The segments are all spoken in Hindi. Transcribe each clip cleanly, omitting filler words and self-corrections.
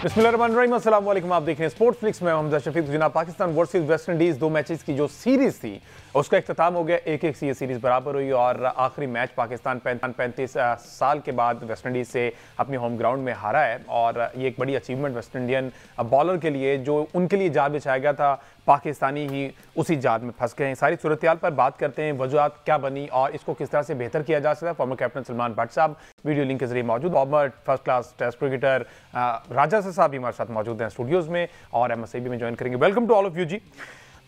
बिस्मिल्लाहिर्रहमानिर्रहीम, अस्सलाम वालेकुम। आप देख रहे हैं स्पोर्ट्स फ्लिक्स में हमजा शफीक। जनाब, Pakistan versus West Indies 2 matches की जो सीरीज थी उसका इख्तिताम हो गया। 1-1 से ये सीरीज बराबर हुई और आखिरी मैच पाकिस्तान 35 साल के बाद वेस्ट इंडीज से अपने होम ग्राउंड में हारा है और ये एक बड़ी अचीवमेंट वेस्ट इंडियन बॉलर के लिए, जो उनके लिए जाल बिछाया गया था, पाकिस्तानी ही उसी जाल में फंस गए हैं। सारी सूरत पर बात करते हैं, वजूहत क्या बनी और इसको किस तरह से बेहतर किया जा सकता है। फॉर्मर कैप्टन सलमान भट्ट साहब वीडियो लिंक के जरिए मौजूद, former first class test cricketer राजा साहब भी हमारे साथ मौजूद हैं स्टूडियोज में और MSAB में ज्वाइन करेंगे। Welcome to all of you जी।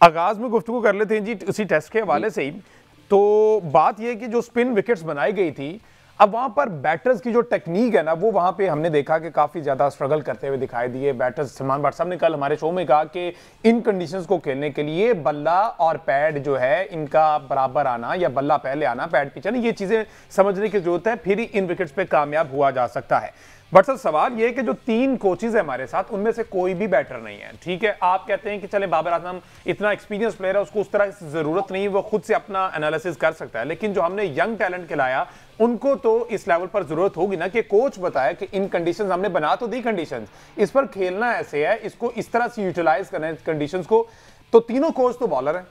आगाज में गुफ्तगू कर लेते हैं जी उसी टेस्ट के हवाले से ही। तो बात यह कि जो स्पिन विकेट्स बनाई गई थी, अब वहां पर बैटर्स की जो टेक्निक है ना, वो वहां पे हमने देखा कि काफी ज्यादा स्ट्रगल करते हुए दिखाई दिए बैटर्स। सलमान भट्ट साहब ने कल हमारे शो में कहा कि इन कंडीशंस को खेलने के लिए बल्ला और पैड जो है इनका बराबर आना या बल्ला पहले आना, पैड पीछे, ये चीजें समझने की जरूरत है, फिर ही इन विकेट्स पे कामयाब हुआ जा सकता है। बट सर, सवाल यह है कि जो 3 कोचेज है हमारे साथ, उनमें से कोई भी बैटर नहीं है। ठीक है, आप कहते हैं कि चले बाबर आजम इतना एक्सपीरियंस प्लेयर है, उसको उस तरह की जरूरत नहीं, वो खुद से अपना एनालिसिस कर सकता है, लेकिन जो हमने यंग टैलेंट खिलाया उनको तो इस लेवल पर जरूरत होगी ना कि कोच बताए कि इन कंडीशंस हमने बना तो दी, कंडीशंस इस पर खेलना ऐसे है, इसको इस तरह से यूटिलाइज करना है कंडीशंस को। तो तीनों कोच तो बॉलर हैं।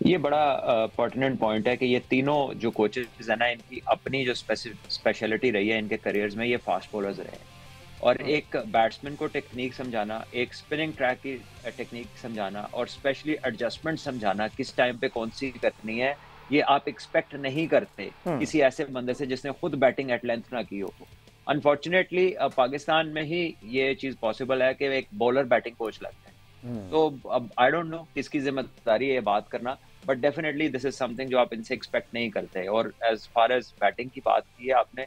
ये बड़ा पर्टिनेंट पॉइंट है कि ये तीनों जो कोचेस है ना, इनकी अपनी जो स्पेशलिटी रही है इनके करियर्स में, ये फास्ट बॉलर्स रहे हैं। और एक बैट्समैन को टेक्निक समझाना, एक स्पिनिंग ट्रैक की टेक्निक समझाना और स्पेशली एडजस्टमेंट समझाना, किस टाइम पे कौन सी करनी है, ये आप एक्सपेक्ट नहीं करते किसी ऐसे बंदे से जिसने खुद बैटिंग एट लेंथ ना की हो। अनफॉर्चुनेटली पाकिस्तान में ही ये चीज पॉसिबल है कि एक बॉलर बैटिंग कोच लगता है। तो अब आई डोंट नो किसकी जिम्मेदारी है ये बात करना, but definitely this is something जो आप इनसे एक्सपेक्ट नहीं करते। और एज फार एज बैटिंग की बात की है आपने,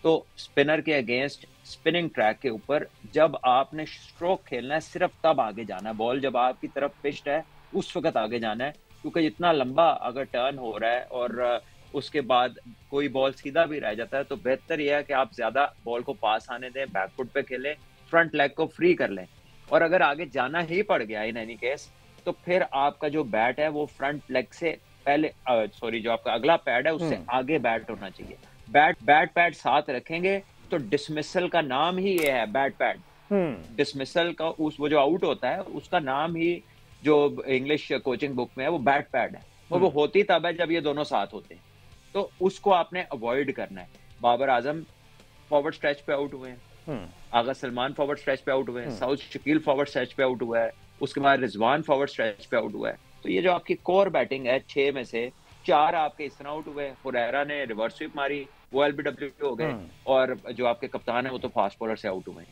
तो स्पिनर के अगेंस्ट स्पिनिंग ट्रैक के ऊपर जब आपने स्ट्रोक खेलना है, सिर्फ तब आगे जाना है। बॉल जब आपकी तरफ पिच्ड है उस वक्त आगे जाना है, क्योंकि जितना लंबा अगर टर्न हो रहा है और उसके बाद कोई बॉल सीधा भी रह जाता है, तो बेहतर यह है कि आप ज्यादा बॉल को पास आने दें, बैकफुट पे खेलें, फ्रंट लेग को फ्री कर लें। और अगर आगे जाना ही पड़ गया इन एनी केस, तो फिर आपका जो बैट है वो फ्रंट लेग से पहले जो आपका अगला पैड है उससे आगे बैट होना चाहिए। बैट पैड साथ रखेंगे तो डिसमिसल का नाम ही ये है, बैट पैड। डिसमिसल का वो जो आउट होता है उसका नाम ही जो इंग्लिश कोचिंग बुक में है वो बैट पैड है, और वो होती तब है जब ये दोनों साथ होते हैं। तो उसको आपने अवॉइड करना है। बाबर आजम फॉरवर्ड स्ट्रेच पे आउट हुए हैं, आगा सलमान फॉरवर्ड स्ट्रेच पे आउट हुए हैं, साउथ शकील फॉरवर्ड स्ट्रेच पे आउट हुआ है, उसके बाद रिजवान फॉरवर्ड स्ट्रेच पे आउट हुआ है। तो ये जो आपकी कोर बैटिंग है, 6 में से 4 आपके इस तरह आउट हुए। हुरैरा ने रिवर्स स्वीप मारी, वो LBW हो गए, और जो आपके कप्तान है वो तो फास्ट बॉलर से आउट हुए।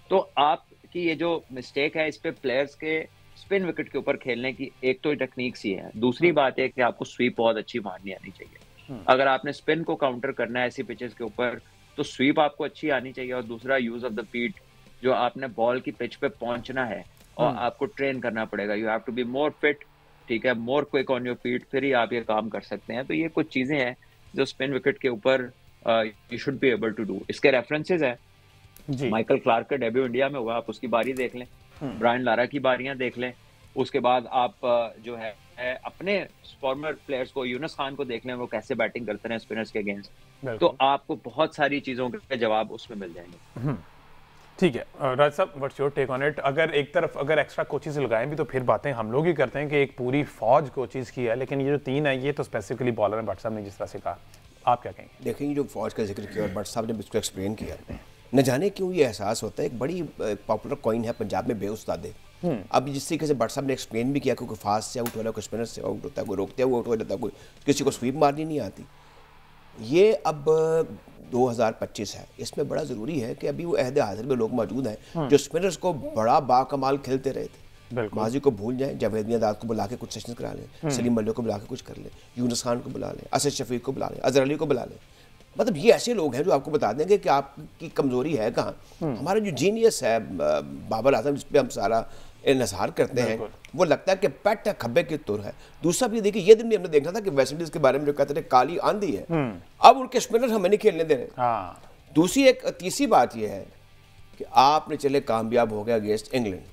तो आपकी ये जो मिस्टेक है, इस पे प्लेयर्स के स्पिन विकेट के ऊपर खेलने की एक तो टेक्निक सी है, दूसरी बात है कि आपको स्वीप बहुत अच्छी मारनी आनी चाहिए। अगर आपने स्पिन को काउंटर करना है ऐसी पिचेस के ऊपर, तो स्वीप आपको अच्छी आनी चाहिए। और दूसरा, यूज ऑफ द फीट, जो आपने बॉल की पिच पे पहुंचना है और आपको ट्रेन करना पड़ेगा। You have to be more fit, ठीक है, more quick on your feet, फिर ही आप ये काम कर सकते हैं। तो ये कुछ चीजें हैं जो स्पिन विकेट के ऊपर you should be able to do. इसके रेफरेंसेस है, माइकल क्लार्क का डेब्यू इंडिया में हुआ, आप उसकी बारी देख लें, ब्रायन लारा की बारियां देख लें, उसके बाद आप जो है अपने फॉर्मर प्लेयर्स को, यूनुस खान को देख लें, वो कैसे बैटिंग करते हैं स्पिनर्स के अगेंस्ट। तो आपको बहुत सारी चीजों के जवाब उसमें मिल जाएंगे। ठीक है Raj sahab, what's your take on it? अगर एक तरफ अगर एक्स्ट्रा कोचेस लगाएं भी तो फिर बातें हम लोग ही करते हैं कि एक पूरी फौज कोचेस की है, लेकिन ये जो 3 है ये तो स्पेसिफिकली बॉलर है। भट्ट साहब ने जिस तरह से कहा, आप क्या कहेंगे? देखिए, जो फौज का जिक्र किया और भट्ट साहब ने इसको एक्सप्लेन किया, न जाने क्यों ये एहसास होता है, एक बड़ी पॉपुलर कॉइन है पंजाब में, बेउस्तादे। अब जिस तरीके से भट्ट साहब ने एक्सप्लेन भी किया, कोई फास्ट से आउट हो रहा है, कोई स्पिनर से आउट होता है, कोई रोकते हुए आउट हो जाता है, कोई किसी को स्वीप मारनी नहीं आती। ये अब 2025 है, इसमें बड़ा ज़रूरी है कि अभी वो अहद हाजिर में लोग मौजूद हैं जो स्पिनर्स को बड़ा बाकमाल खेलते रहे थे। माजी को भूल जाएं, जावेद मियांदाद को बुला के कुछ सेशंस करा लें, सलीम मल्लिक को बुला के कुछ कर लें, यूनुस खान को बुला लें, असद शफीक को बुला लें, अजहर अली को बुला लें। मतलब ये ऐसे लोग हैं जो आपको बता देंगे कि आपकी कमज़ोरी है कहाँ। हमारा जो जीनियस है बाबर आजम, जिस पर हम सारा इन्हिसार करते हैं, वो लगता है कि पेट है, खब्बे की तुर है। दूसरा भी देखिए, ये दिन भी हमने देखा था कि वेस्ट इंडीज के बारे में जो कहते थे काली आंधी है, अब उनके स्पिनर हमें नहीं खेलने दे रहे। दूसरी एक तीसरी बात यह है कि आपने चले कामयाब हो गया अगेंस्ट इंग्लैंड,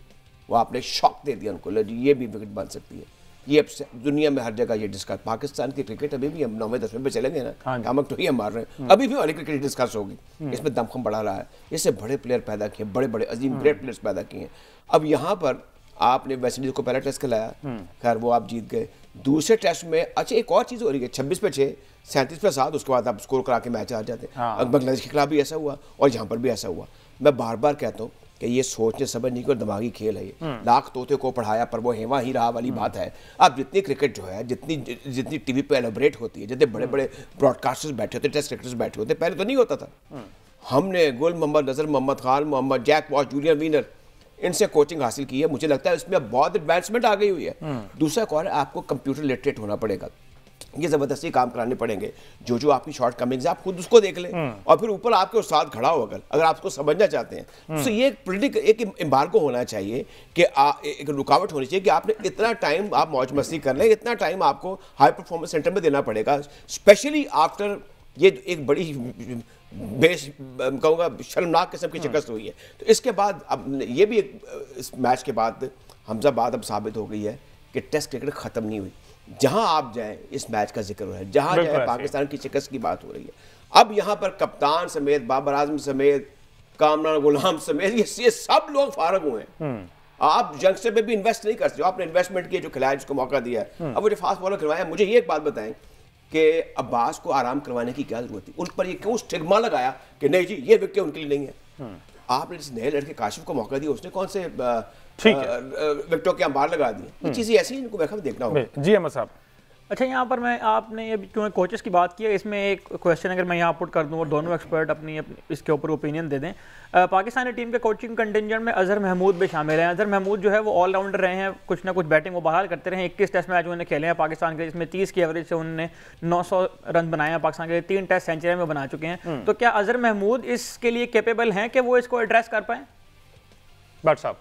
वो आपने शॉक दे दिया उनको, ये भी विकेट बन सकती है। ये अब दुनिया में हर जगह ये डिस्कस, पाकिस्तान की क्रिकेट अभी भी हम 9वें-10वें पे चलेंगे ना, कामक तो ही हम मार रहे हैं, अभी भी हमारी क्रिकेट डिस्कस होगी, इसमें दमखम बढ़ा रहा है, इससे बड़े प्लेयर पैदा किए, बड़े बड़े अजीम ग्रेट प्लेयर्स पैदा किए हैं। अब यहाँ पर आपने वेस्ट इंडीज को पहला टेस्ट खिलाया, खैर वो आप जीत गए। दूसरे टेस्ट में अच्छा एक और चीज़ हो रही है, 26 पे 6, 37 पे 7, उसके बाद आप स्कोर करा के मैच हार जाते हैं। बांग्लादेश के खिलाफ भी ऐसा हुआ और यहाँ पर भी ऐसा हुआ। मैं बार बार कहता हूँ कि ये सोचने समझने की और दिमागी खेल है ये। लाख तोते को पढ़ाया पर वो हेवा ही रहा वाली बात है। अब जितनी क्रिकेट जो है, जितनी टीवी पे एलोबरेट होती है, जितने बड़े बड़े ब्रॉडकास्टर्स बैठे होते, टेस्ट क्रिकेटर्स बैठे होते, पहले तो नहीं होता था। हमने Gul Mohammad, Nazar Mohammad Khan, Mohammad Jack Walsh, Julian Wiener, इनसे कोचिंग हासिल की है। मुझे लगता है इसमें बहुत एडवांसमेंट आ गई हुई है। दूसरा कौन है, आपको कंप्यूटर लिटरेट होना पड़ेगा, ये ज़बरदस्ती काम कराने पड़ेंगे। जो आपकी शॉर्ट कमिंग्स है आप खुद उसको देख लें और फिर ऊपर आपके उस्ताद खड़ा हो, अगर आप उसको समझना चाहते हैं तो ये एक एम्बार्गो होना चाहिए कि एक रुकावट होनी चाहिए कि आपने इतना टाइम आप मौज मस्ती कर लें, इतना टाइम आपको हाई परफॉर्मेंस सेंटर में देना पड़ेगा, स्पेशली आफ्टर ये एक बड़ी कहूँगा शर्मनाक किस्म की शिकस्त हुई है। तो इसके बाद अब ये भी इस मैच के बाद हमजाबाद अब साबित हो गई है कि टेस्ट क्रिकेट ख़त्म नहीं हुई। जहां आप जाएं इस मैच का जिक्र हो रहा है, जहां जाए पाकिस्तान की शिकस्त की बात हो रही है। अब यहां पर कप्तान समेत, बाबर आजम समेत, कामरान गुलाम समेत, ये सब लोग फारग हुए हैं। आप यंगस्टर पे भी इन्वेस्ट नहीं कर सकते, आपने इन्वेस्टमेंट किया, जो खिलाड़ी जिसको मौका दिया है। अब वो जो फास्ट बॉलर खिलवाया, मुझे ये एक बात बताएं कि अब्बास को आराम करवाने की क्या जरूरत थी? उन पर ये क्यों स्टिग्मा लगाया कि नहीं जी ये विकेट उनके लिए नहीं है? आपने जिस नए लड़के काशिफ को मौका दिया, उसने कौन से विकेटों के अंबार लगा दिए? ये चीजें ऐसी हैं इनको वैसे देखना होगा। जी अहमद साहब, अच्छा यहाँ पर मैं आपने ये क्योंकि कोचेस की बात की है, इसमें एक क्वेश्चन अगर मैं यहाँ पुट कर दूँ और दोनों एक्सपर्ट अपनी इसके ऊपर ओपिनियन दे दें। पाकिस्तानी टीम के कोचिंग कंटिंजेंट में अजहर महमूद भी शामिल हैं। अजहर महमूद जो है वो ऑलराउंडर रहे हैं, कुछ ना कुछ बैटिंग वो बहाल करते रहे हैं। 21 टेस्ट मैच उन्होंने खेले हैं पाकिस्तान के, इसमें 30 की एवरेज से उन्होंने 900 रन बनाए हैं पाकिस्तान के, 3 टेस्ट सेंचुरी में बना चुके हैं। तो क्या अजहर महमूद इसके लिए कैपेबल हैं कि वो इसको एड्रेस कर पाएँ? भट्ट साहब,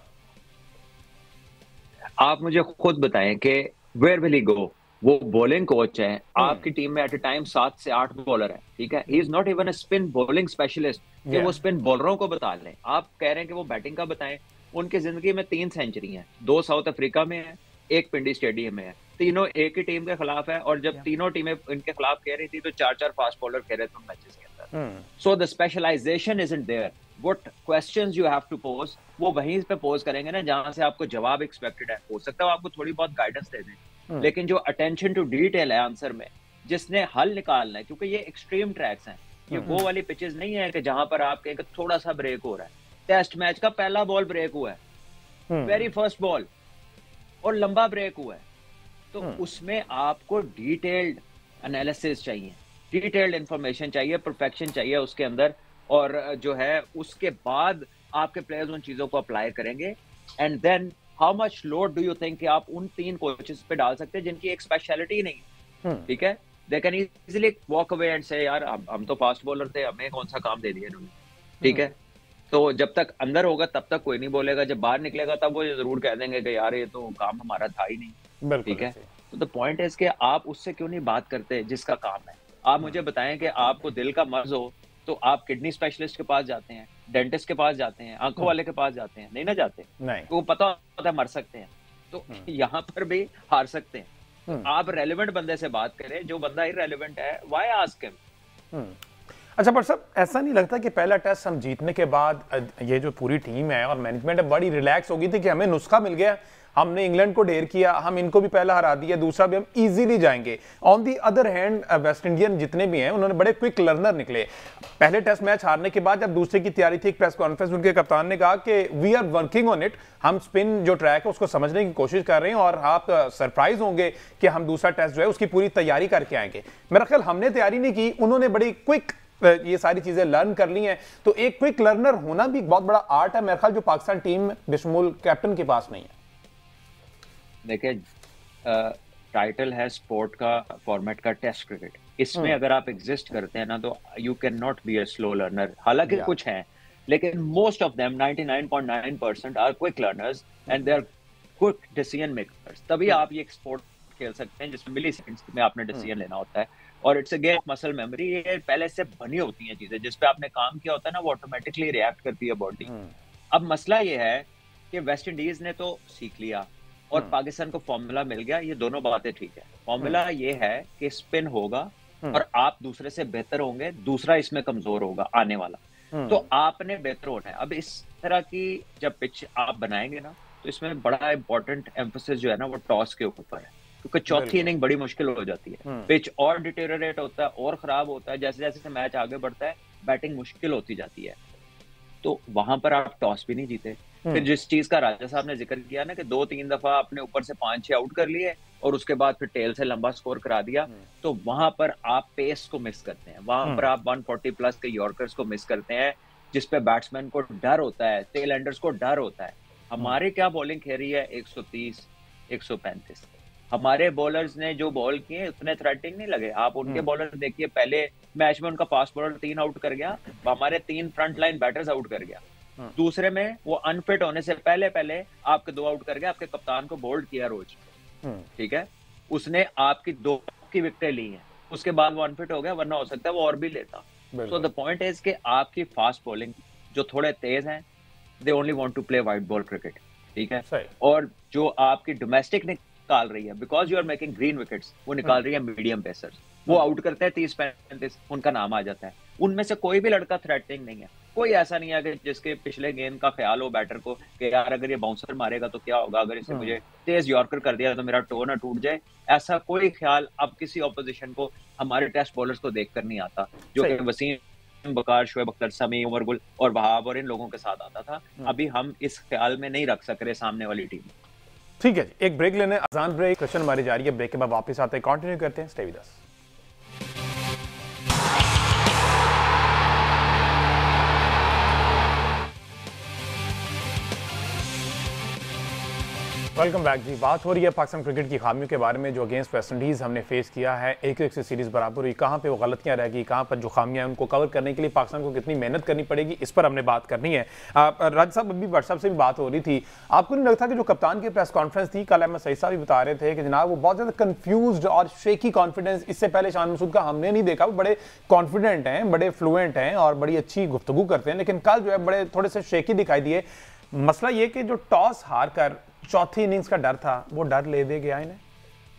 आप मुझे खुद बताएं कि वेयर विल ही गो? वो बॉलिंग कोच है, आपकी टीम में एट अ टाइम 7 से 8 बॉलर है, ठीक है। He is not even a spin bowling specialist कि वो स्पिन बॉलरों को बता लें। आप कह रहे हैं कि वो बैटिंग का बताएं। उनकी जिंदगी में 3 सेंचुरी हैं, 2 साउथ अफ्रीका में है, 1 पिंडी स्टेडियम में है। तीनों एक ही टीम के खिलाफ है और जब तीनों टीमें इनके खिलाफ खेल रही थी तो 4-4 फास्ट बॉलर खेल रहे थे मैचेस के अंदर। So the specialization isn't there. What questions you have to pose, वो वहीं पे पोज करेंगे ना जहां से आपको जवाब एक्सपेक्टेड है। हो सकता है आपको थोड़ी बहुत गाइडेंस दे दें, लेकिन जो अटेंशन टू डिटेल है आंसर में, जिसने हल निकालना है, क्योंकि ये एक्सट्रीम ट्रैक्स हैं, ये वो वाली पिचेस नहीं है कि जहां पर आप कहेंगे थोड़ा सा ब्रेक हो रहा है। टेस्ट मैच का पहला बॉल ब्रेक हुआ है, वेरी फर्स्ट बॉल, और लंबा ब्रेक हुआ है। तो उसमें आपको डिटेल्ड एनालिसिस चाहिए, डिटेल्ड इंफॉर्मेशन चाहिए, परफेक्शन चाहिए उसके अंदर, और जो है उसके बाद आपके प्लेयर्स उन चीजों को अप्लाई करेंगे। And then how much load do you think कि आप उन 3 कोचेस पे डाल सकते हैं जिनकी एक स्पेशलिटी नहीं, ठीक है। They can easily walk away and से यार हम तो फास्ट बॉलर थे, हमें कौन सा काम दे दिया इन्होंने, ठीक है। तो जब तक अंदर होगा तब तक कोई नहीं बोलेगा, जब बाहर निकलेगा तब वो जरूर कह देंगे कि यार ये तो काम हमारा था ही नहीं, ठीक है। तो द पॉइंट इज कि आप उससे क्यों नहीं बात करते जिसका काम है। आप मुझे बताएं कि आपको दिल का मर्ज हो तो आप किडनी स्पेशलिस्ट के पास जाते हैं, डेंटिस्ट के पास जाते हैं, आंखों वाले के पास जाते हैं, नहीं ना जाते, नहीं, तो पता होता है मर सकते हैं। तो यहाँ पर भी हार सकते हैं। तो आप रेलेवेंट बंदे से बात करें, जो बंदा इररेलेवेंट है व्हाई आस्क हिम। अच्छा पर सब ऐसा नहीं लगता कि पहला टेस्ट हम जीतने के बाद ये जो पूरी टीम है और मैनेजमेंट है बड़ी रिलैक्स हो गई थी कि हमें नुस्खा मिल गया, हमने इंग्लैंड को ढेर किया, हम इनको भी पहला हरा दिया, दूसरा भी हम इजीली जाएंगे। On the other hand West Indian जितने भी हैं उन्होंने बड़े क्विक लर्नर निकले। पहले टेस्ट मैच हारने के बाद जब दूसरे की तैयारी थी, एक प्रेस कॉन्फ्रेंस उनके कप्तान ने कहा कि we are working on it, हम स्पिन जो ट्रैक है उसको समझने की कोशिश कर रहे हैं और आप सरप्राइज होंगे कि हम दूसरा टेस्ट जो है उसकी पूरी तैयारी करके आएंगे। मेरा ख्याल हमने तैयारी नहीं की, उन्होंने बड़ी क्विक ये सारी चीजें लर्न कर ली हैं। तो एक क्विक लर्नर होना भी बहुत बड़ा आर्ट है मेरे ख्याल, जो पाकिस्तान टीम बेशमूल कैप्टन के पास नहीं है। देखिए टाइटल है स्पोर्ट का फॉर्मेट का टेस्ट क्रिकेट, इसमें अगर आप एग्जिस्ट करते हैं ना तो you can not be a slow learner. हालांकि कुछ हैं, लेकिन most of them 99.9% are quick learners and they are quick decision makers. तभी आप ये स्पोर्ट खेल सकते हैं जिसमें मिली सेकंड्स में आपने डिसीजन लेना होता है, और it's a game muscle memory. ये पहले से बनी होती हैं चीजें, जिस पे आपने काम किया होता है ना, वो ऑटोमेटिकली रिएक्ट करती है बॉडी। अब मसला ये है कि वेस्ट इंडीज ने तो सीख लिया, और पाकिस्तान को फॉर्मूला मिल गया, ये दोनों बातें ठीक है। फॉर्मूला ये है कि स्पिन होगा और आप दूसरे से बेहतर होंगे, दूसरा इसमें कमजोर होगा आने वाला, तो आपने बेहतर होना है। अब इस तरह की जब पिच आप बनाएंगे ना, तो इसमें बड़ा इंपॉर्टेंट एम्फोसिस जो है ना वो टॉस के ऊपर है, क्योंकि चौथी इनिंग बड़ी मुश्किल हो जाती है, पिच और डिटेरियोरेट होता है और खराब होता है, जैसे जैसे मैच आगे बढ़ता है बैटिंग मुश्किल होती जाती है, तो वहां पर आप टॉस भी नहीं जीते। फिर जिस चीज का राजा साहब ने जिक्र किया ना कि 2-3 दफा आपने ऊपर से 5-6 आउट कर लिए और उसके बाद फिर टेल से लंबा स्कोर करा दिया, तो वहां पर आप पेस को मिस करते हैं, वहां पर आप 140 प्लस के यॉर्कर्स को मिस करते हैं, जिसपे बैट्समैन को डर होता है, टेल एंडर्स को डर होता है। हमारे क्या बॉलिंग खेली है 130 135, हमारे बॉलर्स ने जो बॉल किए उतने थ्रेटनिंग नहीं लगे। आप उनके बॉलर देखिए, पहले मैच में उनका फास्ट बॉलर 3 आउट कर गया, हमारे 3 फ्रंट लाइन बैटर्स आउट कर गया, दूसरे में वो अनफिट होने से पहले पहले आपके 2 आउट कर गया, आपके कप्तान को बोल्ड किया रोज, ठीक है, उसने आपकी 2 की विकेटें ली हैं, उसके बाद वो अनफिट हो गया, वरना हो सकता है वो और भी लेता। सो द पॉइंट इज कि आपकी फास्ट बॉलिंग जो थोड़े तेज हैं, they only want to play white ball cricket, ठीक है, और जो आपकी डोमेस्टिक निकाल रही है, because you are making green wickets, वो निकाल रही है मीडियम पेसर्स, वो आउट करते हैं 30-35, उनका नाम आ जाता है। उनमें से कोई भी लड़का थ्रेटनिंग नहीं है, कोई ऐसा नहीं है कि जिसके पिछले गेंद का ख्याल हो बैटर को कि यार अगर ये बाउंसर मारेगा तो क्या होगा, अगर इसे मुझे तेज यॉर्कर कर दिया तो मेरा टो ना टूट जाए। ऐसा कोई ख्याल अब किसी ऑपोजिशन को, हमारे टेस्ट बॉलर्स को देखकर नहीं आता, जो कि वसीम बकार, शोएब अख्तर, समी, उमर गुल और वहाब और इन लोगों के साथ आता था। अभी हम इस ख्याल में नहीं रख सक रहे सामने वाली टीम। ठीक है जी, एक ब्रेक लेने, अजान ब्रेक, क्वेश्चन हमारी जारी है, ब्रेक के बाद वापस आते हैं, कंटिन्यू करते हैं, stay with us. Welcome back जी। बात हो रही है पाकिस्तान क्रिकेट की खामियों के बारे में, जो अगेंस्ट वेस्ट इंडीज़ हमने फेस किया है, 1-1 से सीरीज़ बराबर हुई, कहाँ पे वो गलतियाँ रह गई, कहाँ पर जो खामियाँ हैं उनको कवर करने के लिए पाकिस्तान को कितनी मेहनत करनी पड़ेगी, इस पर हमने बात करनी है। राज साहब, अभी भट्ट साहब से भी बात हो रही थी, आपको नहीं लगता कि जो कप्तान की प्रेस कॉन्फ्रेंस थी कल, अहमद सईद साहब भी बता रहे थे कि जनाब वो बहुत ज़्यादा कन्फ्यूज और शेकी कॉन्फिडेंस, इससे पहले शान मसूद का हमने नहीं देखा, वो बड़े कॉन्फिडेंट हैं, बड़े फ्लुएंट हैं और बड़ी अच्छी गुफ्तगू करते हैं, लेकिन कल जो है बड़े थोड़े से शेकी दिखाई दिए। मसला ये कि जो टॉस हार कर चौथी इनिंग्स का डर था, वो डर ले दे गया इन्हें।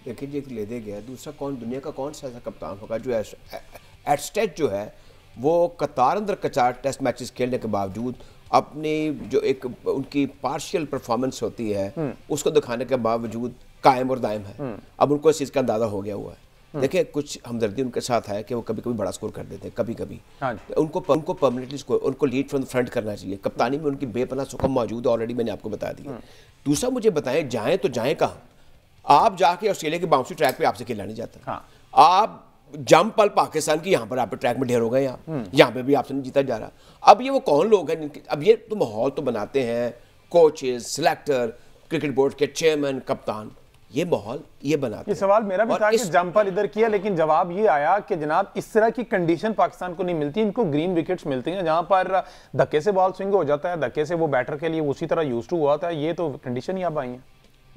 देखिए जी, ले दे गया। दूसरा, कौन दुनिया का कौन सा ऐसा कप्तान होगा जो एट स्टेज जो है वो कतार अंदर कचार टेस्ट मैचेस खेलने के बावजूद अपनी जो एक उनकी पार्शियल परफॉर्मेंस होती है उसको दिखाने के बावजूद कायम और दायम है। अब उनको इस चीज़ का अंदाजा हो गया हुआ है। देखिए, कुछ हमदर्दी उनके साथ है कि वो कभी कभी बड़ा स्कोर कर देते हैं, कभी कभी उनको परमानेंटली स्कोर, उनको लीड फ्रॉम द फ्रंट करना चाहिए। कप्तानी में उनकी बेपनाह सुकम मौजूद है, ऑलरेडी मैंने आपको बता दिया। दूसरा, मुझे बताएं जाएं तो जाएं कहाँ? आप जाके ऑस्ट्रेलिया के बाउंड्री ट्रैक पे आपसे खेला नहीं जाता। आप जंप पल पाकिस्तान की यहाँ पर आप ट्रैक में ढेर हो गए, यहाँ पे भी आपसे नहीं जीता जा रहा। अब ये वो कौन लोग हैं? अब ये तो माहौल तो बनाते हैं कोचेज, सिलेक्टर, क्रिकेट बोर्ड के चेयरमैन, कप्तान, ये माहौल ये बनाते। ये सवाल मेरा भी था कि जंपर इधर किया, लेकिन जवाब ये आया कि जनाब इस तरह की कंडीशन पाकिस्तान को नहीं मिलती, इनको ग्रीन विकेट्स मिलती हैं जहां पर धक्के से बॉल स्विंग हो जाता है, धक्के से वो बैटर के लिए उसी तरह यूज्ड टू हुआ था। ये तो कंडीशन ही अब आई है।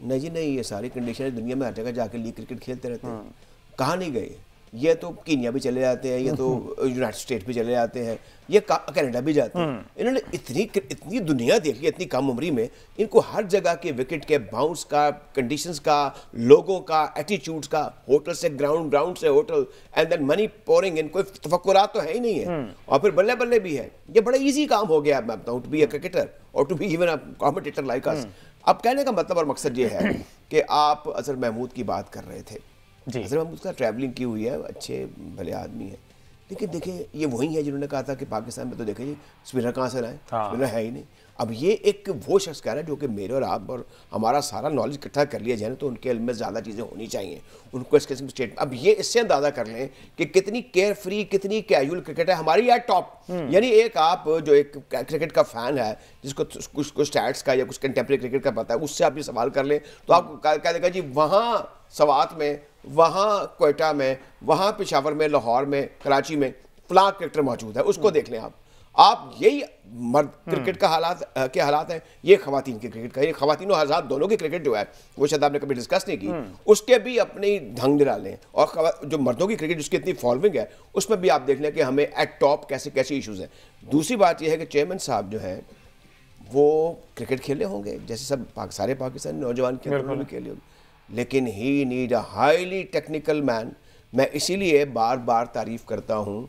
नहीं जी नहीं, ये सारी कंडीशन दुनिया में हर जगह जाके लीग क्रिकेट खेलते रहते हैं, कहाँ नहीं गए। ये तो कीनिया भी चले जाते हैं, ये तो यूनाइटेड स्टेट भी चले जाते हैं, ये कनाडा भी जाते हैं। इन्होंने इतनी दुनिया देखी इतनी कम उम्री में, इनको हर जगह के विकेट के बाउंस का, कंडीशंस का, लोगों का, एटीट्यूड्स का, होटल से ग्राउंड, ग्राउंड से hotel, and then money pouring in, कोई तफक्कुरात तो है ही नहीं है। और फिर बल्ले बल्ले भी है। ये बड़ा ईजी काम हो गया, मैं बताऊँ, टू बी अ क्रिकेटर और to be even a commentator like us. अब कहने का मतलब और मकसद ये है कि आप अजहर महमूद की बात कर रहे थे। अजहर महमूद का ट्रैवलिंग की हुई है, अच्छे भले आदमी है, लेकिन देखिए ये वही है जिन्होंने कहा था कि पाकिस्तान में तो देखें जी स्पिनर कहाँ से लाए, स्पिनर है ही नहीं। अब ये एक वो शख्स कह रहा है जो कि मेरे और आप और हमारा सारा नॉलेज इकट्ठा कर लिया जाए ना, तो उनके इल्म में ज़्यादा चीज़ें होनी चाहिए, उनको इस किस्म स्टेट। अब ये इससे अंदाज़ा कर लें कि कितनी केयर फ्री, कितनी कैजुअल क्रिकेट है हमारी यार टॉप। यानी एक आप जो एक क्रिकेट का फ़ैन है, जिसको कुछ स्टैट्स का या कुछ कंटेम्प्रेरी क्रिकेट का पता है, उससे आप ये सवाल कर लें तो आप कह देगा जी वहाँ सवात में, वहाँ कोयटा में, वहाँ पेशावर में, लाहौर में, कराची में फलां क्रिकेटर मौजूद है, उसको देख लें आप। यही मर्द क्रिकेट का क्या हालात हैं, ये खवातीन के क्रिकेट का, ये खवातीन और आज़ाद दोनों की क्रिकेट जो है वो शायद आपने कभी डिस्कस नहीं की, उसके भी अपने ढंग निराले हैं। और जो मर्दों की क्रिकेट जिसकी इतनी फॉलोइंग है, उसमें भी आप देख लें कि हमें एट टॉप कैसे कैसे इशूज़ हैं। दूसरी बात यह है कि चेयरमैन साहब जो हैं वो क्रिकेट खेले होंगे जैसे सब सारे पाकिस्तानी नौजवान खेल भी खेले होंगे, लेकिन he need a highly technical man. मैं इसीलिए बार बार तारीफ करता हूँ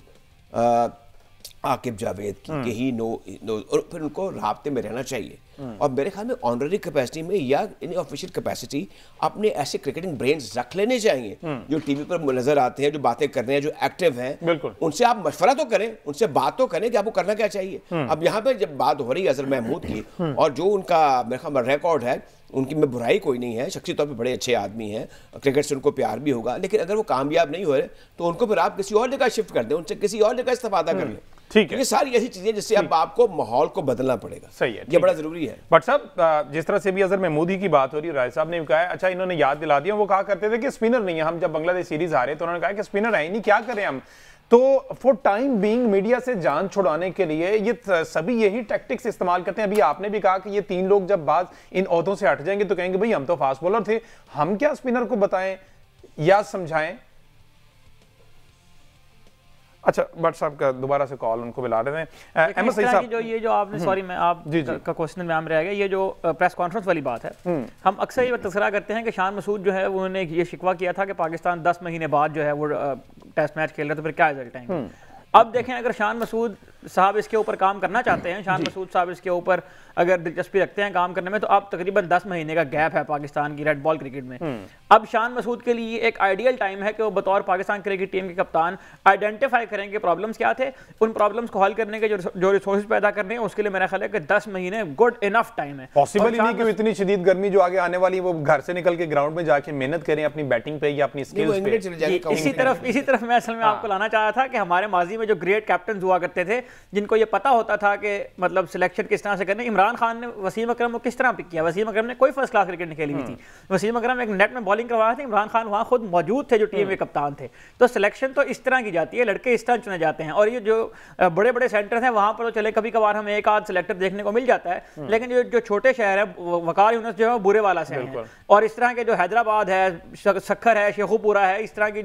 आकिब जावेद की कि ही नो और फिर उनको राब्ते में रहना चाहिए। और मेरे ख्याल में ऑनररी कैपेसिटी में या इन ऑफिशियल कैपेसिटी अपने ऐसे क्रिकेटिंग ब्रेन्स रख लेने चाहिए जो टीवी पर नजर आते हैं, जो बातें कर रहे हैं, जो एक्टिव हैं, उनसे आप मशवरा तो करें, उनसे बात तो करें कि आपको करना क्या चाहिए। अब यहाँ पे जब बात हो रही है अजहर महमूद की और जो उनका मेरे ख्याल रिकॉर्ड है, उनकी में बुराई कोई नहीं है, शख्सी तौर पे बड़े अच्छे आदमी हैं, क्रिकेट से उनको प्यार भी होगा, लेकिन अगर वो कामयाब नहीं हो रहे तो उनको फिर आप किसी और जगह शिफ्ट कर दें, उनसे किसी और जगह इस्तेफादा कर लें। ठीक है, ये सारी ऐसी चीजें जिससे अब आपको माहौल को बदलना पड़ेगा। सही है, ये बड़ा जरूरी है। बट साहब जिस तरह से भी अजहर महमूदी की बात हो रही है, राय साहब ने भी कहा है, अच्छा इन्होंने याद दिला दिया, वो कहा करते थे कि स्पिनर नहीं है, हम जब बांग्लादेश सीरीज हारे तो उन्होंने कहा कि स्पिनर है ही नहीं, क्या करें हम। तो फॉर टाइम बीइंग मीडिया से जान छुड़ाने के लिए ये सभी यही टैक्टिक्स इस्तेमाल करते हैं। अभी आपने भी कहा कि ये 3 लोग जब बात इन ओहदों से हट जाएंगे तो कहेंगे भाई हम तो फास्ट बॉलर थे, हम क्या स्पिनर को बताएं या समझाएं। अच्छा भट्ट साहब का दोबारा से कॉल उनको बुला रहे हैं। अहमद सईद साहब, जो ये जो आपने सॉरी मैं आप का क्वेश्चन में रह गया, ये जो प्रेस कॉन्फ्रेंस वाली बात है, हम अक्सर ये तस्करा करते हैं कि शान मसूद जो है उन्होंने ये शिकवा किया था कि पाकिस्तान 10 महीने बाद जो है वो टेस्ट मैच खेल रहे तो फिर क्या रिजल्ट आएंगे। अब देखें, अगर शान मसूद साहब इसके ऊपर काम करना चाहते हैं, शान मसूद साहब इसके ऊपर अगर दिलचस्पी रखते हैं काम करने में, तो अब तकरीबन 10 महीने का गैप है पाकिस्तान की रेड बॉल क्रिकेट में। अब शान मसूद के लिए एक आइडियल टाइम है कि वो बतौर पाकिस्तान क्रिकेट टीम के कप्तान आइडेंटिफाई करेंगे प्रॉब्लम्स क्या थे, उन प्रॉब्लम्स को हल करने के जो रिसोर्सेज पैदा करने हैं, उसके लिए मेरा ख्याल है कि 10 महीने गुड इनफ टाइम है। पॉसिबल ही नहीं कि इतनी शदीद गर्मी जो आगे आने वाली है वो घर से निकल के ग्राउंड में जाके मेहनत करें अपनी बैटिंग पे या अपनी स्किल्स पे। इसी तरफ मैं असल में आपको लाना चाह रहा था कि हमारे माजी में जो ग्रेट कैप्टन हुआ करते थे, जिनको ये पता होता था कि मतलब सिलेक्शन किस तरह से करने, इमरान खान ने वसीम अकरम को किस तरह पिक किया। वसीम अकरम ने कोई फर्स्ट क्लास क्रिकेट नहीं खेली हुई थी, वसीम अकरम एक नेट में बॉलिंग करवा रहे थे, इमरान खान वहां खुद मौजूद थे जो टीम के कप्तान थे। तो सिलेक्शन तो इस तरह की जाती है, लड़के इस तरह चुने जाते हैं। और ये जो बड़े बड़े सेंटर हैं वहां पर तो चले कभी कभार हमें एक आध सिलेक्टर देखने को मिल जाता है, लेकिन जो छोटे शहर है वकार यूनुस जो है बुरे वाला से हैं, और इस तरह के जो हैदराबाद है, सखर है, शेखुपुरा है, इस तरह की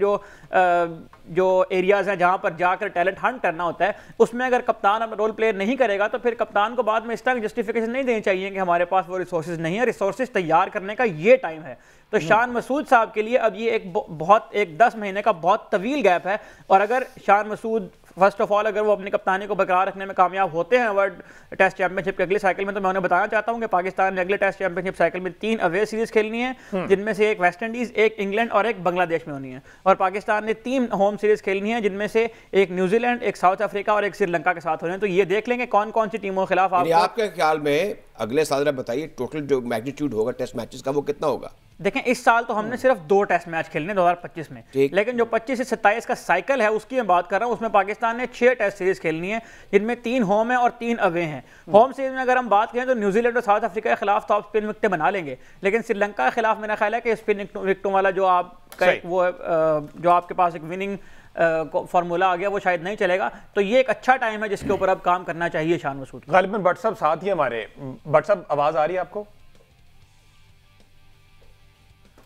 जो एरियाज हैं जहां पर जाकर टैलेंट हंट करना होता है, उसमें अगर कप्तान अपना रोल प्ले नहीं करेगा तो फिर कप्तान को बाद में इस तरह की जस्टिफिकेशन नहीं देनी चाहिए कि हमारे पास वो रिसोर्सेज नहीं है। रिसोर्सेज तैयार करने का ये टाइम है। तो शान मसूद साहब के लिए अब ये एक 10 महीने का बहुत तवील गैप है, और अगर Shan Masood first of all अगर वो अपनी कप्तानी को बरकरार रखने में कामयाब होते हैं वर्ल्ड टेस्ट चैंपियनशिप के अगले साइकिल में, तो मैं उन्हें बताना चाहता हूं कि पाकिस्तान ने अगले टेस्ट चैंपियनशिप साइकिल में 3 अवे सीरीज खेलनी है, जिनमें से एक वेस्ट इंडीज, एक इंग्लैंड और एक बांग्लादेश में होनी है। और पाकिस्तान ने 3 होम सीरीज खेलनी है, जिनमें से एक न्यूजीलैंड, एक साउथ अफ्रीका और एक श्रीलंका के साथ होनी है। तो ये देख लेंगे कौन कौन सी टीमों के खिलाफ आपके ख्याल में अगले साल बताइए टोटल जो मैग्नीट्यूड होगा टेस्ट मैचेस का वो कितना होगा। देखें, इस साल तो हमने सिर्फ 2 टेस्ट मैच खेलने 2025 में, लेकिन जो 25 से 27 का साइकिल है उसकी मैं बात कर रहा हूं, उसमें पाकिस्तान ने 6 टेस्ट सीरीज खेलनी है, जिनमें 3 होम है और 3 अवे हैं। होम सीरीज में अगर हम बात करें तो न्यूजीलैंड और साउथ अफ्रीका के खिलाफ तो आप स्पिन विकेटें बना लेंगे, लेकिन श्रीलंका के खिलाफ मेरा ख्याल है कि स्पिन विकेटों वाला जो आपका वो जो आपके पास एक विनिंग फार्मूला आ गया वो शायद नहीं चलेगा। तो ये एक अच्छा टाइम है जिसके ऊपर अब काम करना चाहिए शान मसूद। गालिबन भट्ट साहब साथ ही हमारे। भट्ट साहब आवाज आ रही है आपको?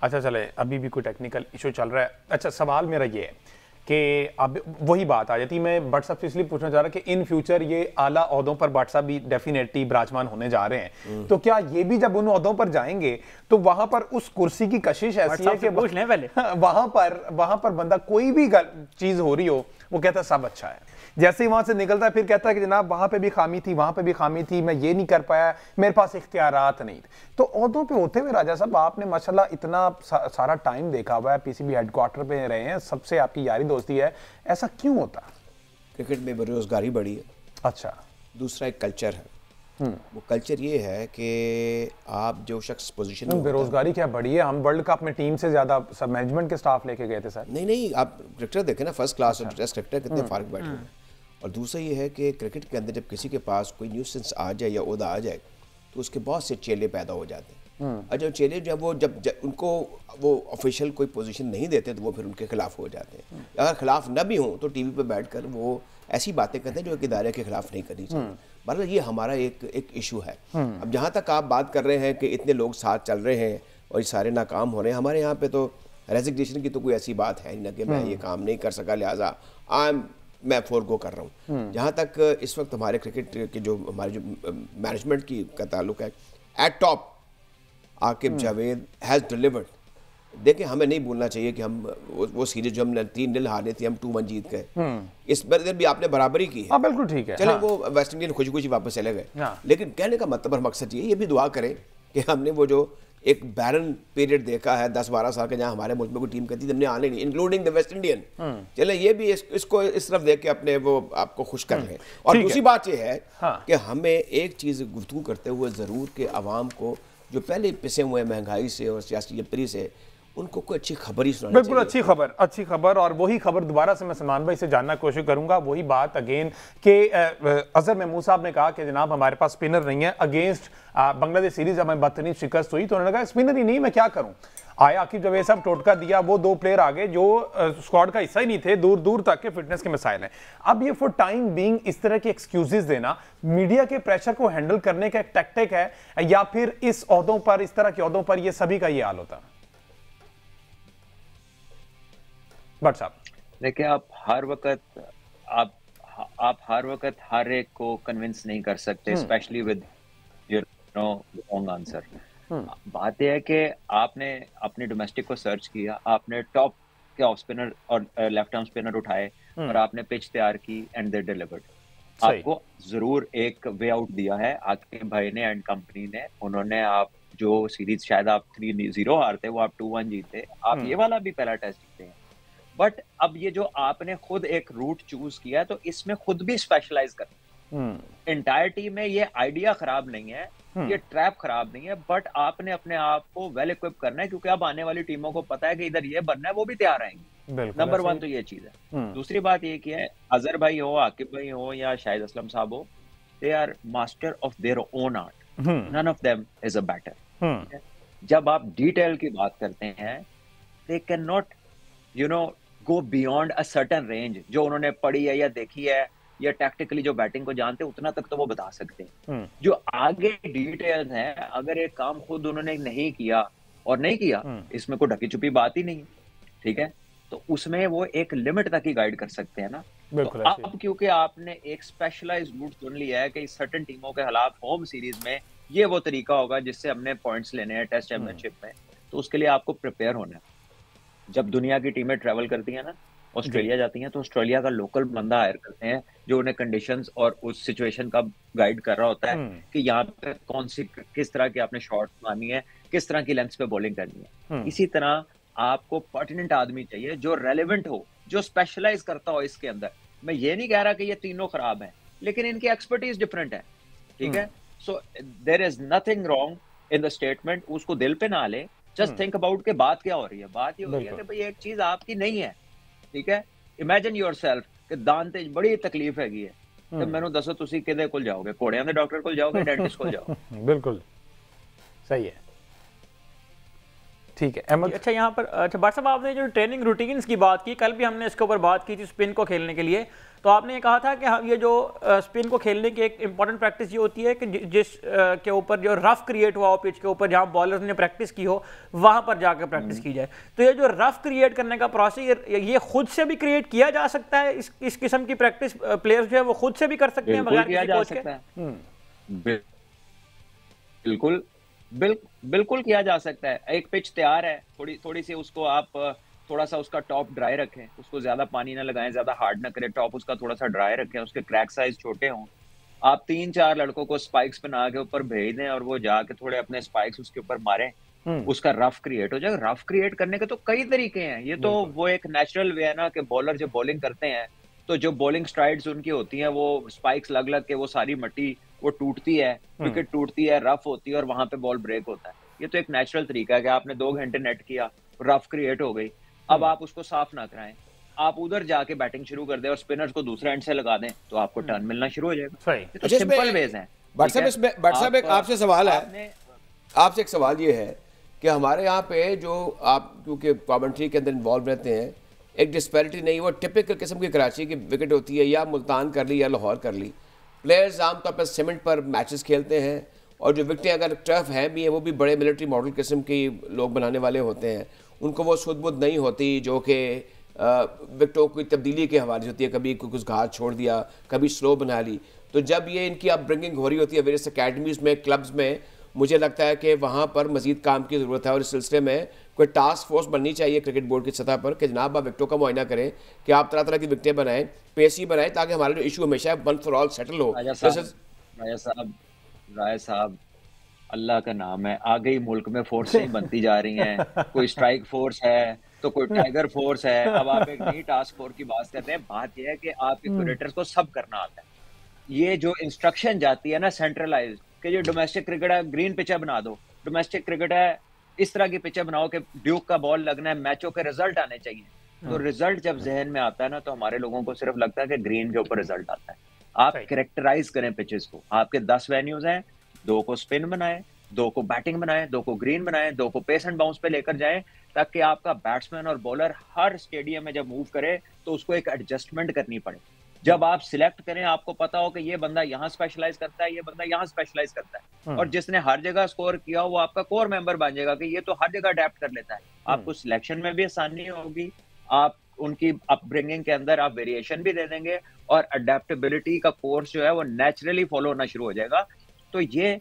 अच्छा चले, अभी भी कोई टेक्निकल इशू चल रहा है। अच्छा, सवाल मेरा ये है कि अब वही बात आ जाती है, मैं भट्ट साहब से इसलिए पूछना चाह रहा कि इन फ्यूचर ये आला ओहदों पर भट्ट साहब भी डेफिनेटली विराजमान होने जा रहे हैं, तो क्या ये भी जब उन ओहदों पर जाएंगे तो वहां पर उस कुर्सी की कशिश ऐसी है कि पूछ लें पहले वहां पर बंदा कोई भी चीज हो रही हो वो कहता है सब अच्छा है, जैसे ही वहां से निकलता है फिर कहता है कि जनाब वहां पे भी खामी थी, वहां पे भी खामी थी, मैं ये नहीं कर पाया, मेरे पास इख्तियारात नहीं थे। तो ओहदों पे होते हुए राजा साहब आपने माशाल्लाह इतना सारा टाइम देखा हुआ है, पीसीबी हेडक्वार्टर पे रहे हैं, सबसे आपकी यारी दोस्ती है, ऐसा क्यों होता? क्रिकेट में बेरोजगारी बढ़ी है। अच्छा, दूसरा एक कल्चर है, वो कल्चर ये है कि आप जो शख्स पोजीशन में, बेरोजगारी क्या बढ़ी है? हम वर्ल्ड कप में टीम से ज्यादा सब मैनेजमेंट के स्टाफ लेके गए थे सर। नहीं, आप क्रिकेटर देखें ना, फर्स्ट क्लास और टेस्ट क्रिकेटर कितने फार्क बैठे हैं। और दूसरा ये है कि क्रिकेट के अंदर जब किसी के पास कोई न्यूसेंस आ जाए या ओहदा आ जाए तो उसके बहुत से चेले पैदा हो जाते हैं, और जब चेले जब उनको वो ऑफिशियल कोई पोजीशन नहीं देते तो वो फिर उनके खिलाफ हो जाते हैं। अगर खिलाफ न भी हों तो टीवी पे बैठकर वो ऐसी बातें करते हैं जो एक इदारे के खिलाफ नहीं करनी चाहिए। मतलब ये हमारा एक इशू है। अब जहाँ तक आप बात कर रहे हैं कि इतने लोग साथ चल रहे हैं और ये सारे नाकाम हो रहे हैं, हमारे यहाँ पे तो रेजिग्नेशन की तो कोई ऐसी बात है नहीं ना कि मैं ये काम नहीं कर सका लिहाजा आई एम मैं फोरगो कर रहा हूँ। जहाँ तक इस वक्त हमारे क्रिकेट के जो हमारे जो मैनेजमेंट की का ताल्लुक है, eight top Aqib Javed has delivered. देखिए, हमें नहीं भूलना चाहिए कि हम वो सीरीज जो हमने 3-0 हारे थी, हम 2-1 जीत गए। इस बार भी आपने बराबरी की है। हाँ बिल्कुल ठीक है। चले हाँ। वो वेस्ट इंडीज खुशी खुशी वापस चले गए। हाँ। लेकिन कहने का मतलब और मकसद ये भी दुआ करें कि हमने वो जो एक बैरन पीरियड देखा है 10-12 साल का, जहाँ हमारे मुल्क में कोई टीम कहती थी हमने आने नहीं, इंक्लूडिंग द वेस्ट इंडियन। चले ये भी इसको इस तरफ देख के अपने वो आपको खुश कर लें। और दूसरी बात ये है कि हमें एक चीज़ गुफ्तगू करते हुए ज़रूर कि आवाम को जो पहले पिसे हुए महंगाई से और सियासी जबरी से, उनको कोई अच्छी खबर ही सुनानी बिल्कुल अच्छी खबर। और वही खबर दोबारा से मैं सलमान भाई से जानना कोशिश करूंगा। वही बात अगेन कि अजहर महमूद साहब ने कहा कि जनाब हमारे पास स्पिनर नहीं है। अगेंस्ट बांग्लादेश सीरीज हमें बदतरीन शिकस्त हुई तो उन्होंने कहा स्पिनर ही नहीं, मैं क्या करूं। आया आकिब जावेद साहब टोटका दिया, वो 2 प्लेयर आगे जो स्क्वाड का हिस्सा ही नहीं थे, दूर दूर तक के फिटनेस के मसाइल हैं। अब ये फॉर टाइम बीइंग इस तरह के एक्सक्यूजेस देना मीडिया के प्रेशर को हैंडल करने का एक टैक्टिक है, या फिर इस ओहदों पर, इस तरह के ओहदों पर ये सभी का ये हाल होता है? बट साहब देखिए, आप हर वक्त हर एक को कन्विंस नहीं कर सकते, specially with you know wrong answer. बात यह है कि आपने अपने डोमेस्टिक को सर्च किया, आपने टॉप के ऑफ स्पिनर और लेफ्ट आर्म स्पिनर उठाए और आपने पिच तैयार की एंड दे डिलीवर्ड। आपको जरूर एक वे आउट दिया है आकिब भाई ने एंड कंपनी ने। उन्होंने आप जो सीरीज शायद आप 3-0 हारते, वो आप 2-1 जीते, आप ये वाला भी पहला टेस्ट जीते हैं। बट अब ये जो आपने खुद एक रूट चूज किया, तो इसमें खुद भी स्पेशलाइज कर। एंटायर टीम में ये आइडिया खराब नहीं है, ये ट्रैप खराब नहीं है, बट आपने अपने आप को वेल इक्विप करना है, क्योंकि अब आने वाली टीमों को पता है कि इधर ये बनना है, वो भी तैयार आएंगे। नंबर 1 तो ये चीज है। दूसरी बात ये कि अजहर भाई हो, आकिब भाई हो या शाहिद असलम साहब हो, they are master of their own art, none of them is a batter. जब आप डिटेल की बात करते हैं, they can not go beyond a certain range जो उन्होंने पढ़ी है या देखी है या टैक्टिकली जो बैटिंग को जानते हैं, उतना तक तो वो बता सकते हैं। जो आगे डिटेल्स हैं, अगर एक काम खुद उन्होंने नहीं किया और नहीं किया, इसमें कोई ढकी छुपी बात ही नहीं, ठीक है, तो उसमें वो एक लिमिट तक ही गाइड कर सकते हैं ना। तो अब क्योंकि आपने एक स्पेशलाइज्ड रूट चुन लिया है कि सर्टेन टीमों के खिलाफ होम सीरीज में ये वो तरीका होगा जिससे हमने पॉइंट्स लेने हैं टेस्ट चैंपियनशिप में, तो उसके लिए आपको प्रिपेयर होना है। जब दुनिया की टीमें ट्रैवल करती हैं ना, ऑस्ट्रेलिया जाती हैं, तो ऑस्ट्रेलिया का लोकल बंदा हायर करते हैं जो उन्हें कंडीशंस और उस सिचुएशन का गाइड कर रहा होता है कि यहाँ पे कौन सी किस तरह की आपने शॉट मारनी है, किस तरह की लेंथ्स पे बॉलिंग करनी है। इसी तरह आपको पर्टिनेंट आदमी चाहिए जो रेलेवेंट हो, जो स्पेशलाइज करता हो इसके अंदर। मैं ये नहीं कह रहा कि ये तीनों खराब हैं, लेकिन इनकी एक्सपर्टीज डिफरेंट है, ठीक है। So there is nothing wrong in the statement, उसको दिल पे ना ले, जस्ट थिंक अबाउट के बात क्या हो रही है। बात ये हो रही है कि भाई एक चीज आपकी नहीं है, ठीक है। इमेजिन योरसेल्फ कि दांत च बड़ी तकलीफ हैगी है, तो मैंने दसो तुसी किदे कोल जाओगे? घोड़ियां दे डॉक्टर कोल जाओगे, डेंटिस्ट कोल जाओगे? बिल्कुल सही है, ठीक है अहमद। अच्छा, यहाँ पर अच्छा भाई साहब, आपने जो ट्रेनिंग रूटीन्स की बात की, कल भी हमने इसके ऊपर बात की थी स्पिन को खेलने के लिए, तो आपने ये कहा था कि ये जो स्पिन को खेलने की एक इंपॉर्टेंट प्रैक्टिस ये होती है कि जिस के ऊपर जो रफ क्रिएट हुआ हो पिच के ऊपर, जहाँ बॉलर्स ने प्रैक्टिस की हो, वहाँ पर जाकर प्रैक्टिस की जाए। तो ये जो रफ क्रिएट करने का प्रोसेस, ये खुद से भी क्रिएट किया जा सकता है? इस किस्म की प्रैक्टिस प्लेयर्स जो है वो खुद से भी कर सकते हैं बगैर किसी कोच के? बिल्कुल किया जा सकता है। एक पिच तैयार है, थोड़ी सी उसको आप थोड़ा सा उसका टॉप ड्राई रखें, उसको ज्यादा पानी ना लगाएं, ज्यादा हार्ड ना करें, टॉप उसका थोड़ा सा ड्राई रखें, उसके क्रैक साइज छोटे हों। आप 3-4 लड़कों को स्पाइक्स बना के ऊपर भेज दें और वो जाके थोड़े अपने स्पाइक्स उसके ऊपर मारें, उसका रफ क्रिएट हो जाएगा। रफ क्रिएट करने के तो कई तरीके हैं, ये तो वो एक नेचुरल वे है ना कि बॉलर जब बॉलिंग करते हैं तो जो बॉलिंग स्ट्राइड्स उनकी होती हैं, वो स्पाइक्स लग के वो सारी मट्टी वो टूटती है, विकेट टूटती है, रफ होती है और वहां पे बॉल ब्रेक होता है। ये तो एक नेचुरल तरीका है कि आपने 2 घंटे नेट किया, रफ क्रिएट हो गई, अब आप उसको साफ ना कराएं, आप उधर जाके बैटिंग शुरू कर दें और स्पिनर्स को दूसरे एंड से लगा दें, तो आपको टर्न मिलना शुरू हो जाएगा। ये तो सिंपल वेज हैं। व्हाट्सएप एक आपसे सवाल है, आपसे एक सवाल ये है कि हमारे यहाँ पे जो आप क्योंकि कमेंट्री के अंदर इन्वॉल्व रहते हैं, एक डिस्पैरिटी नहीं, वो टिपिकल किस्म की कराची की विकेट होती है, या मुल्तान कर ली या लाहौर कर ली। प्लेयर्स आमतौर पर सीमेंट पर मैचेस खेलते हैं और जो विकेटें अगर टर्फ हैं भी हैं, वो भी बड़े मिलिट्री मॉडल किस्म की लोग बनाने वाले होते हैं, उनको वो सुध बुध नहीं होती जो कि विकेटों की तब्दीली के हवाले से होती है, कभी कुछ घास छोड़ दिया, कभी स्लो बना ली। तो जब ये इनकी अपब्रिंगिंग हो रही होती है वेरियस अकेडमीज़ में, क्लब्स में, मुझे लगता है कि वहाँ पर मजीद काम की ज़रूरत है। और इस सिलसिले में कोई टास्क फोर्स बननी चाहिए क्रिकेट बोर्ड की सतह पर कि जनाब आप विकेटों का मुआयना करें, कि आप तरह तरह की विकेटें बनाएं, पेसी बनाएं, ताकि हमारा जो इशू हमेशा वन फॉर ऑल सेटल हो। राय साहब, अल्लाह का नाम है, आगे ही मुल्क में फोर्सें बनती जा रही हैं। कोई स्ट्राइक फोर्स है तो कोई टाइगर फोर्स है। अब आप एक नई टास्क फोर्स की बात करते हैं। बात यह है कि आपके क्रिकेटर्स को सब करना आता है। ये जो इंस्ट्रक्शन जाती है ना सेंट्रलाइज, कि जो डोमेस्टिक क्रिकेट है ग्रीन पिचें बना दो, डोमेस्टिक क्रिकेट है इस तरह की पिचें बनाओ कि ड्यूक का बॉल लगना है, मैचों के रिजल्ट आने चाहिए। तो रिजल्ट जब जहन में आता है ना, तो हमारे लोगों को सिर्फ लगता है कि ग्रीन के ऊपर रिजल्ट आता है। आप कैरेक्टराइज करें पिचेस को। आपके 10 वेन्यूज हैं, 2 को स्पिन बनाएं, 2 को बैटिंग बनाएं, 2 को ग्रीन बनाएं, 2 को पेस एंड बाउंस पे लेकर जाएं, ताकि आपका बैट्समैन और बॉलर हर स्टेडियम में जब मूव करे तो उसको एक एडजस्टमेंट करनी पड़े। जब आप सिलेक्ट करें, आपको पता हो कि ये बंदा यहाँ स्पेशलाइज करता है, ये बंदा यहाँ स्पेशलाइज करता है, और जिसने हर जगह स्कोर किया वो आपका कोर मेंबर बन जाएगा कि ये तो हर जगह अडेप्ट कर लेता है। आपको सिलेक्शन में भी आसानी होगी, आप उनकी अपब्रिंगिंग के अंदर आप वेरिएशन भी दे देंगे, और अडेप्टेबिलिटी का कोर्स जो है वो नेचुरली फॉलो होना शुरू हो जाएगा। तो ये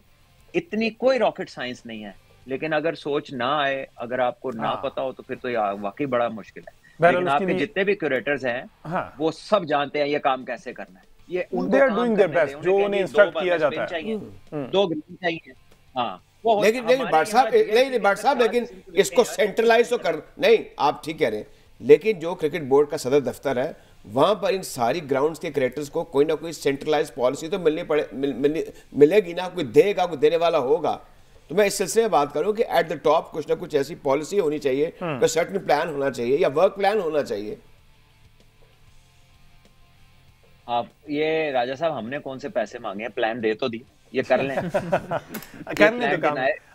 इतनी कोई रॉकेट साइंस नहीं है, लेकिन अगर सोच ना आए, अगर आपको ना पता हो, तो फिर तो वाकई बड़ा मुश्किल है। लेकिन आपके जितने भी क्यूरेटर्स हैं, वो सब जानते हैं ये काम कैसे करना है। ये उनको काम करने दें, जो उन्हें इंस्ट्रक्ट किया जाता है। 2 ग्रीन चाहिए, हाँ। लेकिन भट्ट साहब, लेकिन इसको सेंट्रलाइज तो कर नहीं, आप ठीक कह रहे हैं, लेकिन जो क्रिकेट बोर्ड का सदर दफ्तर है, वहां पर इन सारी ग्राउंड्स के क्रिकेटर्स को कोई ना कोई सेंट्रलाइज पॉलिसी तो मिलेगी ना, कोई देगा, कोई देने वाला होगा। तो मैं इस सिलसिले में बात करूं कि एट द टॉप कुछ ना कुछ ऐसी पॉलिसी होनी चाहिए, कोई सर्टेन प्लान होना चाहिए या वर्क प्लान होना चाहिए। आप ये राजा साहब, हमने कौन से पैसे मांगे हैं? प्लान दे तो दी, ये कर लें।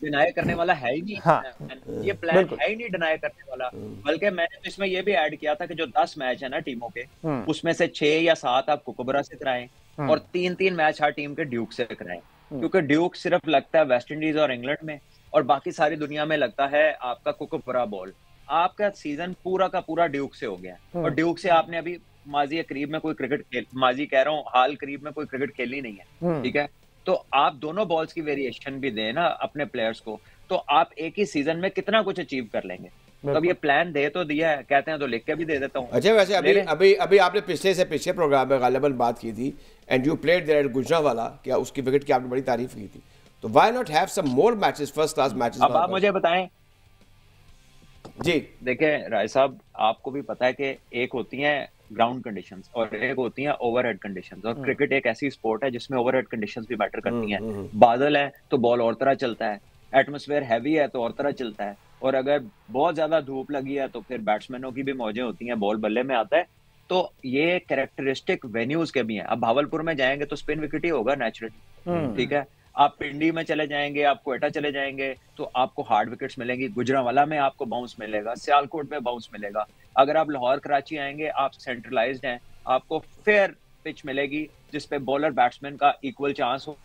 डिनाई करने वाला है ही नहीं। हाँ, ये प्लान है ही नहीं डिनाई करने वाला। बल्कि मैंने तो इसमें ये भी ऐड किया था कि जो 10 मैच है ना टीमों के, उसमें से 6 या 7 आप कुकबरा से कराएं, और 3-3 मैच हर टीम के ड्यूक से कराएं। क्योंकि ड्यूक सिर्फ लगता है वेस्ट इंडीज और इंग्लैंड में, और बाकी सारी दुनिया में लगता है आपका कुकबरा बॉल। आपका सीजन पूरा का पूरा ड्यूक से हो गया, और ड्यूक से आपने अभी माजी करीब में कोई क्रिकेट माजी कह रहा हूँ, हाल करीब में कोई क्रिकेट खेली नहीं है, ठीक है। तो आप दोनों बॉल्स की वेरिएशन भी दें ना अपने प्लेयर्स को, तो आप एक ही सीजन में कितना कुछ अचीव कर लेंगे। तो अब ये प्लान दे तो दिया है, कहते हैं तो लिख के भी दे देता हूँ। अच्छा, वैसे अभी आपने पिछले प्रोग्राम में गालिबन बात की थी, and you played there at Gujranwala, क्या उसकी विकेट की आपने बड़ी तारीफ की थी, तो why not have some more matches, first class matches? अब आप मुझे बताएं जी। देखें राय साहब, आपको भी पता है कि एक होती हैं ग्राउंड कंडीशंस और एक होती हैं ओवरहेड कंडीशंस, और क्रिकेट एक ऐसी स्पोर्ट है जिसमें ओवरहेड कंडीशंस भी मैटर करती हैं। बादल है तो बॉल और तरह चलता है, एटमॉस्फेयर हैवी है तो और तरह चलता है, और अगर बहुत ज्यादा धूप लगी है तो फिर बैट्समैनों की भी मौजें होती हैं, बॉल बल्ले में आता है। तो ये कैरेक्टरिस्टिक वेन्यूज के भी हैं। अब भावलपुर में जाएंगे तो स्पिन विकेट ही होगा नेचुरली, ठीक है। आप पिंडी में चले जाएंगे, आप क्वेटा चले जाएंगे तो आपको हार्ड विकेट्स मिलेंगी, गुजरांवाला में आपको बाउंस मिलेगा, सियालकोट में बाउंस मिलेगा। अगर आप लाहौर कराची आएंगे, आप सेंट्रलाइज्ड हैं, आपको फेयर पिच मिलेगी जिसपे बॉलर बैट्समैन का इक्वल चांस हो,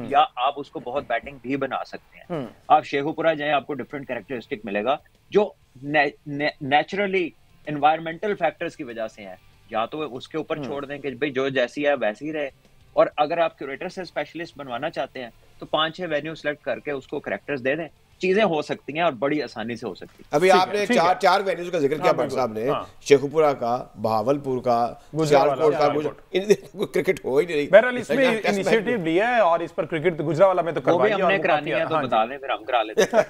या आप उसको बहुत बैटिंग भी बना सकते हैं। आप शेखुपुरा जाएं, आपको डिफरेंट कैरेक्टरिस्टिक मिलेगा जो नेचुरली एनवायरमेंटल फैक्टर्स की वजह से है। या तो उसके ऊपर छोड़ दें कि भाई जो जैसी है वैसी रहे, और अगर आप क्यूरेटर से स्पेशलिस्ट बनवाना चाहते हैं तो 5-6 वेन्यू सेलेक्ट करके उसको कैरेक्टर्स दे दें, चीजें हो सकती हैं और बड़ी आसानी से हो सकती है। अभी आपने चार वेन्यूज का जिक्र किया भट्ट साहब ने, शेखुपुरा का, भावलपुर का, सियालकोट का, क्रिकेट हो ही नहीं। बहरहाल इसमें इनिशिएटिव लिया है और इस पर क्रिकेट गुजरांवाला में तो करवा दिया, हमने करानी है तो बता दें, फिर हम करा लेते हैं।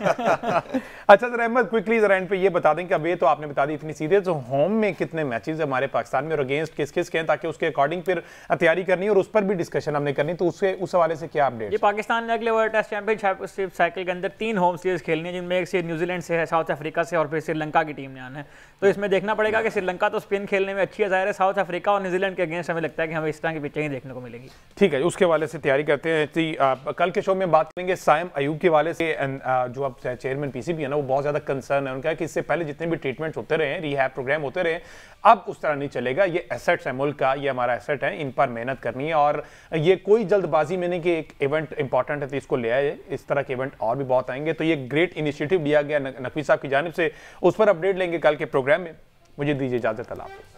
अच्छा सर अहमद, क्विकली जरा एंड पे ये बता दें कि अब ये तो आपने बता दी इतनी सीरीज, तो होम में कितने मैचेस हमारे पाकिस्तान में और अगेंस्ट किस किस के हैं, ताकि उसके अकॉर्डिंग फिर तैयारी करनी और उस पर भी डिस्कशन हमने करनी, तो उस हवाले से क्या अपडेट? ये पाकिस्तान ने अगले वर्ल्ड टेस्ट चैंपियनशिप साइकिल के अंदर 3 होम सीरीज खेलनी है, जिनमें एक से न्यूजीलैंड से है, साउथ अफ्रीका से, और फिर श्रीलंका की टीम ने आना है। तो इसमें देखना पड़ेगा कि श्रीलंका तो स्पिन खेलने में अच्छी है, ज़ाहिर है साउथ अफ्रीका और न्यूजीलैंड के अगेंस्ट हमें लगता है कि हमें इस तरह की पिचें ही देखने को मिलेगी। ठीक है, उसके हवाले से तैयारी करते हैं। कल के शो में बात करेंगे साइम अयूब के हवाले से, जो अब चेयरमैन पीसीबी है ना, वो बहुत ज्यादा कंसर्न है उनका कि इससे पहले जितने भी ट्रीटमेंट्स होते रहे, रिहैब प्रोग्राम होते रहे, अब उस तरह नहीं चलेगा। ये एसेट्स है मुल्क का, ये हमारा एसेट है, इन पर मेहनत करनी है, और ये कोई जल्दबाजी में नहीं कि एक इवेंट इंपॉर्टेंट है तो इसको ले आए, इस तरह के इवेंट और भी बहुत आएंगे। तो ये ग्रेट इनिशिएटिव लिया गया नकवी साहब की जानिब से, उस पर अपडेट लेंगे कल के प्रोग्राम में। मुझे दीजिए इजाजत, अल्लाह हाफ़िज़।